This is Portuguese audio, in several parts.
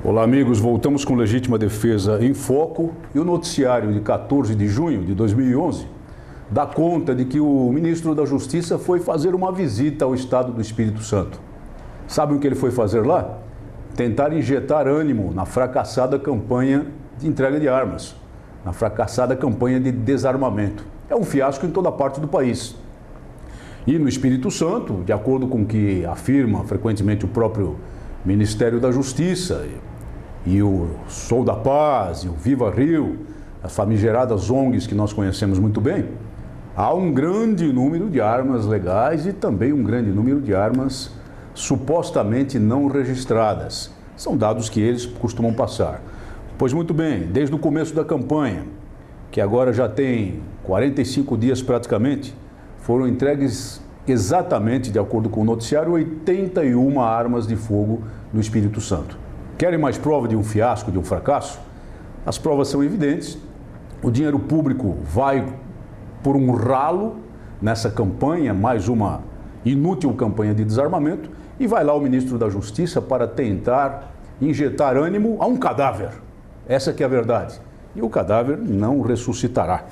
Olá, amigos. Voltamos com Legítima Defesa em Foco e o noticiário de 14 de junho de 2011 dá conta de que o ministro da Justiça foi fazer uma visita ao estado do Espírito Santo. Sabe o que ele foi fazer lá? Tentar injetar ânimo na fracassada campanha de entrega de armas, na fracassada campanha de desarmamento. É um fiasco em toda parte do país. E no Espírito Santo, de acordo com o que afirma frequentemente o próprio Ministério da Justiça e o Sou da Paz e o Viva Rio, as famigeradas ONGs que nós conhecemos muito bem, há um grande número de armas legais e também um grande número de armas supostamente não registradas. São dados que eles costumam passar. Pois muito bem, desde o começo da campanha, que agora já tem 45 dias praticamente, foram entregues exatamente, de acordo com o noticiário, 81 armas de fogo no Espírito Santo. Querem mais prova de um fiasco, de um fracasso? As provas são evidentes. O dinheiro público vai por um ralo nessa campanha, mais uma inútil campanha de desarmamento, e vai lá o ministro da Justiça para tentar injetar ânimo a um cadáver. Essa que é a verdade. E o cadáver não ressuscitará.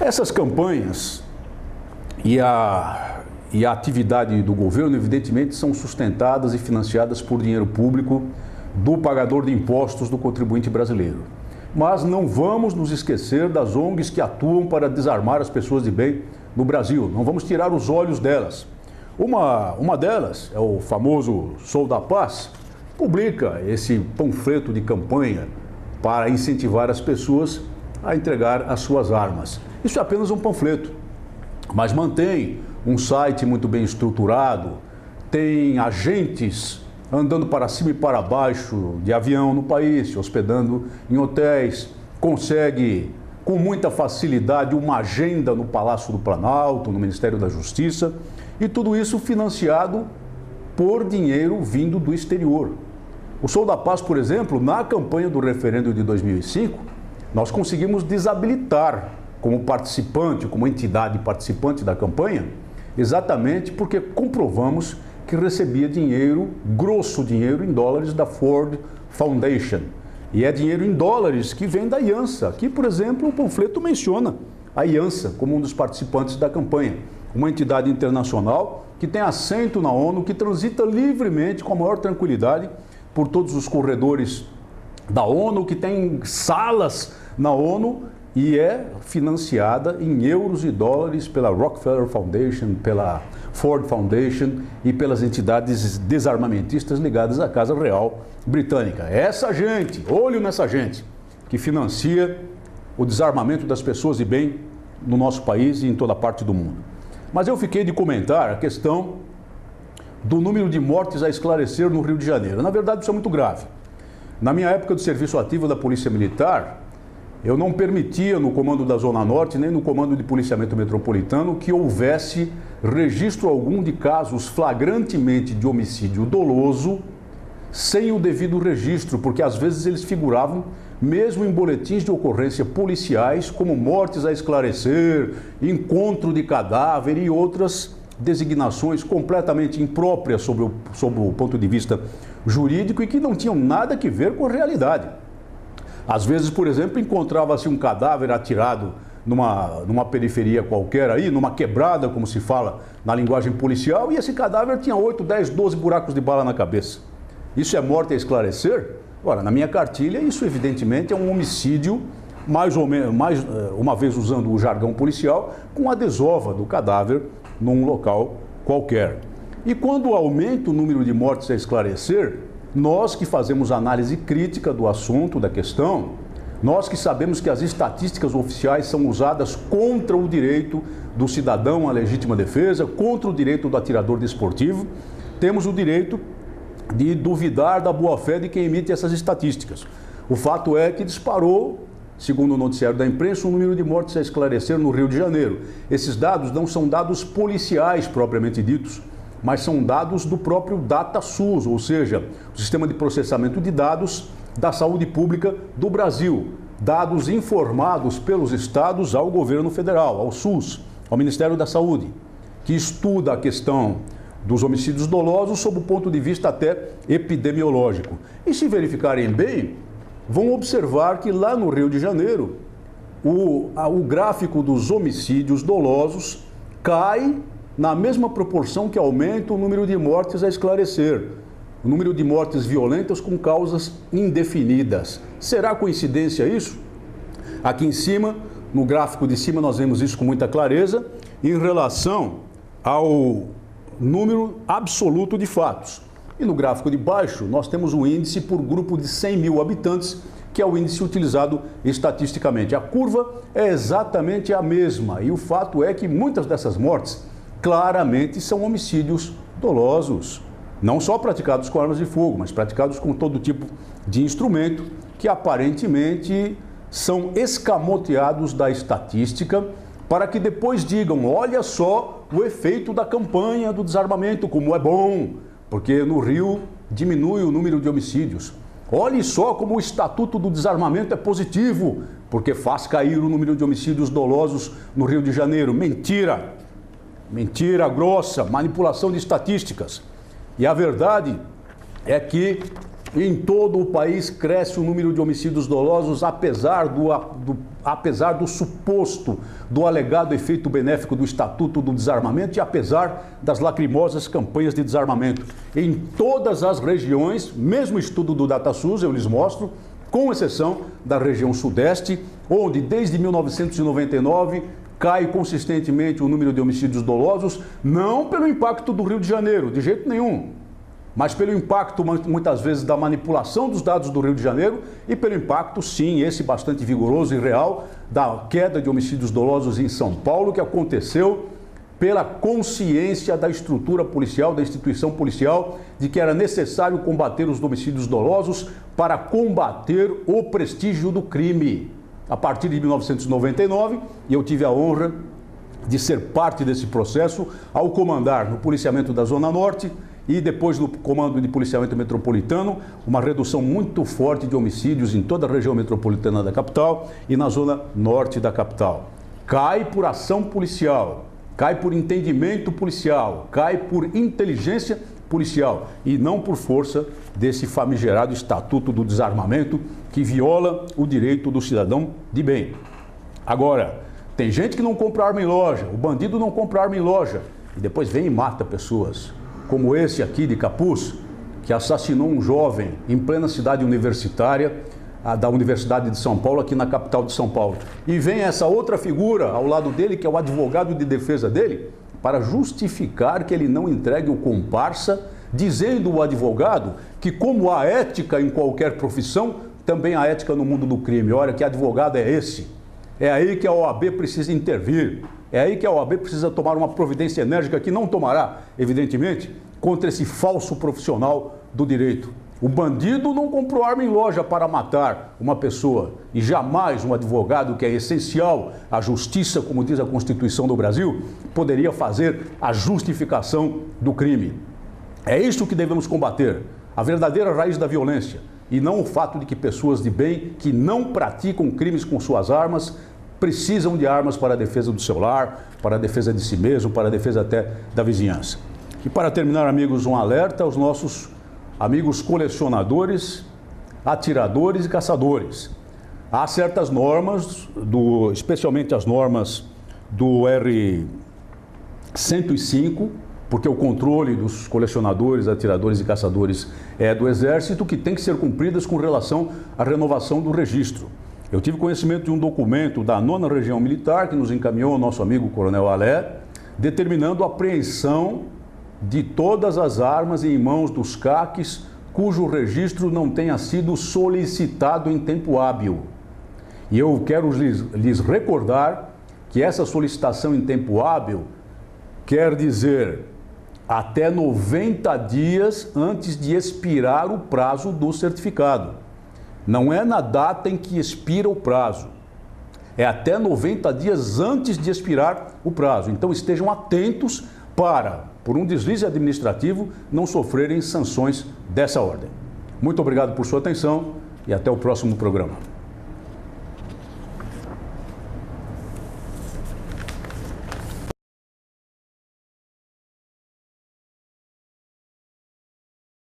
Essas campanhas e a atividade do governo, evidentemente, são sustentadas e financiadas por dinheiro público do pagador de impostos do contribuinte brasileiro. Mas não vamos nos esquecer das ONGs que atuam para desarmar as pessoas de bem no Brasil. Não vamos tirar os olhos delas. Uma delas, é o famoso Sou da Paz, publica esse panfleto de campanha para incentivar as pessoas a entregar as suas armas. Isso é apenas um panfleto, mas mantém um site muito bem estruturado, tem agentes andando para cima e para baixo de avião no país, se hospedando em hotéis, consegue com muita facilidade uma agenda no Palácio do Planalto, no Ministério da Justiça, e tudo isso financiado por dinheiro vindo do exterior. O Sou da Paz, por exemplo, na campanha do referendo de 2005, nós conseguimos desabilitar como participante, como entidade participante da campanha, exatamente porque comprovamos que recebia dinheiro, grosso dinheiro em dólares da Ford Foundation. E é dinheiro em dólares que vem da IANSA. Aqui, por exemplo, o panfleto menciona a IANSA como um dos participantes da campanha. Uma entidade internacional que tem assento na ONU, que transita livremente, com a maior tranquilidade, por todos os corredores da ONU, que tem salas na ONU, e é financiada em euros e dólares pela Rockefeller Foundation, pela Ford Foundation e pelas entidades desarmamentistas ligadas à Casa Real Britânica. Essa gente, olho nessa gente, que financia o desarmamento das pessoas de bem no nosso país e em toda parte do mundo. Mas eu fiquei de comentar a questão do número de mortes a esclarecer no Rio de Janeiro. Na verdade, isso é muito grave. Na minha época do serviço ativo da Polícia Militar, eu não permitia no comando da Zona Norte, nem no comando de policiamento metropolitano, que houvesse registro algum de casos flagrantemente de homicídio doloso sem o devido registro, porque às vezes eles figuravam mesmo em boletins de ocorrência policiais, como mortes a esclarecer, encontro de cadáver e outras designações completamente impróprias sob o ponto de vista jurídico e que não tinham nada a ver com a realidade. Às vezes, por exemplo, encontrava-se um cadáver atirado numa periferia qualquer aí, numa quebrada, como se fala na linguagem policial, e esse cadáver tinha 8, 10, 12 buracos de bala na cabeça. Isso é morte a esclarecer? Ora, na minha cartilha, isso evidentemente é um homicídio, mais uma vez usando o jargão policial, com a desova do cadáver num local qualquer. E quando aumenta o número de mortes a esclarecer, nós que fazemos análise crítica do assunto, da questão, nós que sabemos que as estatísticas oficiais são usadas contra o direito do cidadão à legítima defesa, contra o direito do atirador desportivo, temos o direito de duvidar da boa-fé de quem emite essas estatísticas. O fato é que disparou, segundo o noticiário da imprensa, o número de mortes a esclarecer no Rio de Janeiro. Esses dados não são dados policiais propriamente ditos, mas são dados do próprio DataSUS, ou seja, o Sistema de Processamento de Dados da Saúde Pública do Brasil. Dados informados pelos estados ao governo federal, ao SUS, ao Ministério da Saúde, que estuda a questão dos homicídios dolosos sob o ponto de vista até epidemiológico. E se verificarem bem, vão observar que lá no Rio de Janeiro, o gráfico dos homicídios dolosos cai na mesma proporção que aumenta o número de mortes a esclarecer, o número de mortes violentas com causas indefinidas. Será coincidência isso? Aqui em cima, no gráfico de cima, nós vemos isso com muita clareza em relação ao número absoluto de fatos. E no gráfico de baixo, nós temos o índice por grupo de 100 mil habitantes, que é o índice utilizado estatisticamente. A curva é exatamente a mesma e o fato é que muitas dessas mortes claramente são homicídios dolosos. Não só praticados com armas de fogo, mas praticados com todo tipo de instrumento que aparentemente são escamoteados da estatística para que depois digam, olha só o efeito da campanha do desarmamento, como é bom, porque no Rio diminui o número de homicídios. Olhe só como o Estatuto do Desarmamento é positivo, porque faz cair o número de homicídios dolosos no Rio de Janeiro. Mentira! Mentira grossa, manipulação de estatísticas. E a verdade é que em todo o país cresce o número de homicídios dolosos, apesar do suposto, do alegado efeito benéfico do Estatuto do Desarmamento e apesar das lacrimosas campanhas de desarmamento. Em todas as regiões, mesmo estudo do DataSUS, eu lhes mostro, com exceção da região sudeste, onde desde 1999 cai consistentemente o número de homicídios dolosos, não pelo impacto do Rio de Janeiro, de jeito nenhum, mas pelo impacto, muitas vezes, da manipulação dos dados do Rio de Janeiro e pelo impacto, sim, esse bastante vigoroso e real, da queda de homicídios dolosos em São Paulo, que aconteceu pela consciência da estrutura policial, da instituição policial, de que era necessário combater os homicídios dolosos para combater o prestígio do crime. A partir de 1999, e eu tive a honra de ser parte desse processo ao comandar no policiamento da Zona Norte e depois no comando de policiamento metropolitano, uma redução muito forte de homicídios em toda a região metropolitana da capital e na zona norte da capital. Cai por ação policial, cai por entendimento policial, cai por inteligência policial e não por força desse famigerado Estatuto do Desarmamento que viola o direito do cidadão de bem. Agora, tem gente que não compra arma em loja, o bandido não compra arma em loja e depois vem e mata pessoas, como esse aqui de Capuz, que assassinou um jovem em plena cidade universitária, da Universidade de São Paulo, aqui na capital de São Paulo. E vem essa outra figura ao lado dele, que é o advogado de defesa dele, para justificar que ele não entregue o comparsa, dizendo o advogado que, como há ética em qualquer profissão, também há ética no mundo do crime. Olha, que advogado é esse? É aí que a OAB precisa intervir. É aí que a OAB precisa tomar uma providência enérgica que não tomará, evidentemente, contra esse falso profissional do direito. O bandido não comprou arma em loja para matar uma pessoa e jamais um advogado, que é essencial à justiça, como diz a Constituição do Brasil, poderia fazer a justificação do crime. É isso que devemos combater, a verdadeira raiz da violência, e não o fato de que pessoas de bem que não praticam crimes com suas armas precisam de armas para a defesa do seu lar, para a defesa de si mesmo, para a defesa até da vizinhança. E para terminar, amigos, um alerta aos nossos amigos colecionadores, atiradores e caçadores. Há certas normas, especialmente as normas do R-105, porque o controle dos colecionadores, atiradores e caçadores é do Exército, que tem que ser cumpridas com relação à renovação do registro. Eu tive conhecimento de um documento da 9ª Região Militar, que nos encaminhou o nosso amigo Coronel Alé, determinando a apreensão de todas as armas em mãos dos CACs cujo registro não tenha sido solicitado em tempo hábil. E eu quero lhes recordar que essa solicitação em tempo hábil quer dizer até 90 dias antes de expirar o prazo do certificado. Não é na data em que expira o prazo, é até 90 dias antes de expirar o prazo. Então estejam atentos para, por um deslize administrativo, não sofrerem sanções dessa ordem. Muito obrigado por sua atenção e até o próximo programa.